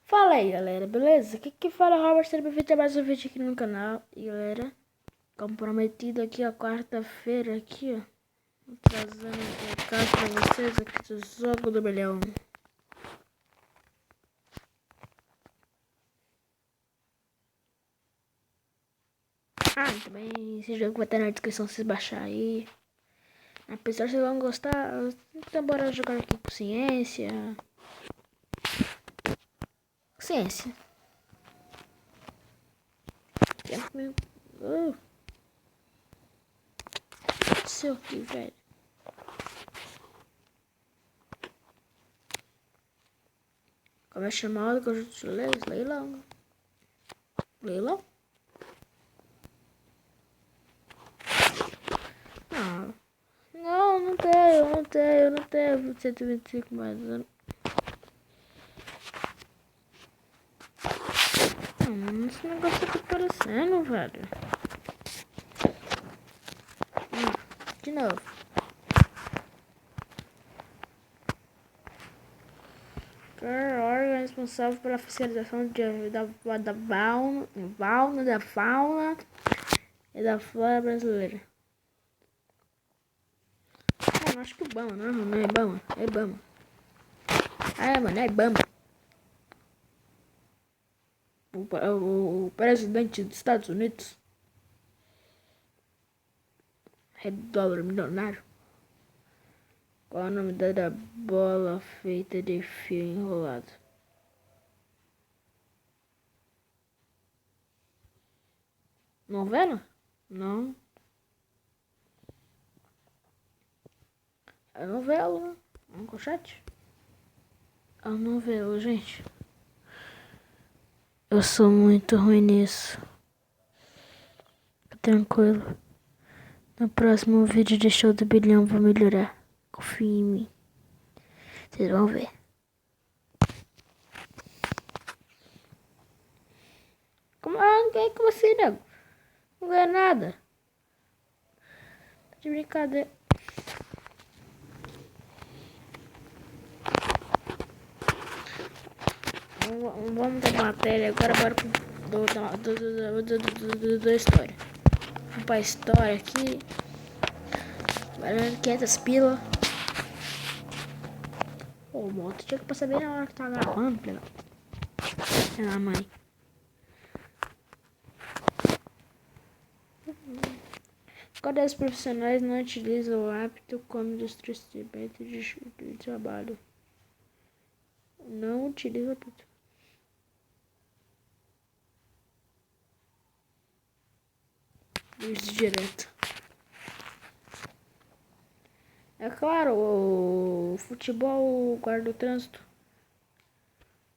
Fala aí, galera, beleza? Aqui que fala Robert, seja bem-vindo a mais um vídeo aqui no meu canal. E galera, como prometido aqui, a quarta-feira aqui, ó, trazendo um recado pra vocês aqui do Jogo do Milhão. Também esse jogo vai estar na descrição, se vocês baixar aí. Apesar de vocês vão gostar, então bora jogar aqui com ciência. Ciência. Seu aqui, velho. Como é chamado que eu te leio? Leilão. Leilão? Não tenho 125 mais. Esse negócio tá aparecendo, velho. De novo. Órgão responsável pela fiscalização da fauna e da flora brasileira. Mano, acho que o Ibama, não é Ibama, é Ibama. Mano, é Ibama. O presidente dos Estados Unidos é dólar milionário. Qual é o nome da bola feita de fio enrolado? Novela? Não. É novela. Um colchete? É novela, gente. Eu sou muito ruim nisso. Tranquilo. No próximo vídeo de Show do Bilhão vou melhorar. Confia em mim. Vocês vão ver. Como assim, nego? Não ganha nada. Tá de brincadeira. Vamos da matéria agora, bora da história. Vamos pra história aqui. Valendo 500 pila. O moto tinha que passar bem na hora que tá gravando, pela. Mãe. Qual das profissionais não utiliza o hábito como instrumento de trabalho? Não utiliza o hábito. Luz direto. É claro, o futebol guarda o trânsito.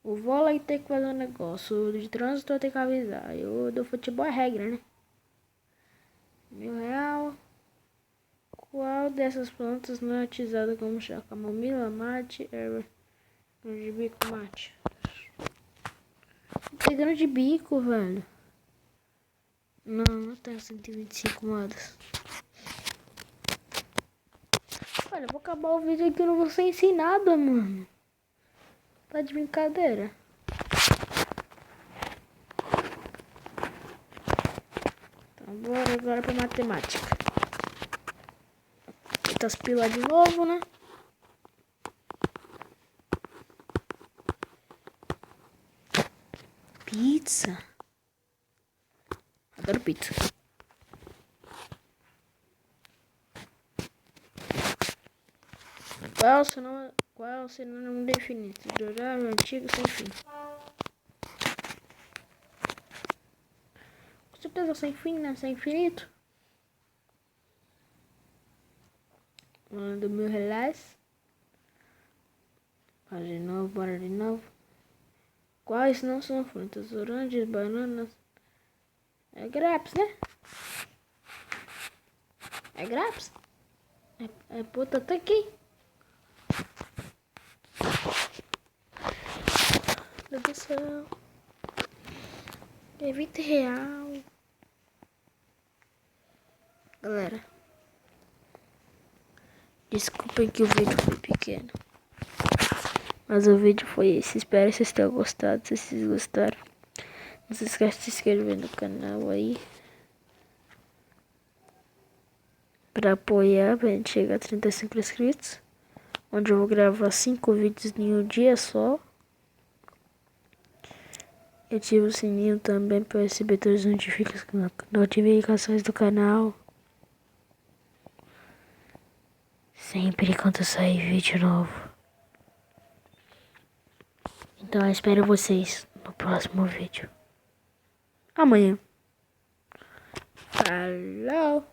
O vôlei tem que fazer um negócio. O de trânsito tem que avisar. E o do futebol é regra, né? R$1.000. Qual dessas plantas não é utilizada como chá? Camomila, mate, erva de bico, mate. Tô pegando de bico, velho. Não tenho 125 moedas. Olha, eu vou acabar o vídeo aqui, eu não vou ser ensinado, mano. Tá de brincadeira. Então bora agora pra matemática. Eita, as pilas de novo, né? Pizza. Adoro pizza. Qual é o sinônimo definido? Durável, antigo, sem fim. Com certeza sem fim, né? Sem infinito. Do R$1.000. Bora de novo. Quais não são frutas? Oranges, bananas. É grapes, né? É grapes? É puta, tá aqui. Meu Deus do céu. É R$20. Galera. Desculpem que o vídeo foi pequeno. Mas o vídeo foi esse. Espero que vocês tenham gostado. Se vocês gostaram, não se esqueça de se inscrever no canal aí. Pra apoiar, pra gente chegar a 35 inscritos. Onde eu vou gravar 5 vídeos em um dia só. Ative o sininho também para receber todas as notificações do canal. Sempre quando sair vídeo novo. Então eu espero vocês no próximo vídeo. Amanhã. Falou!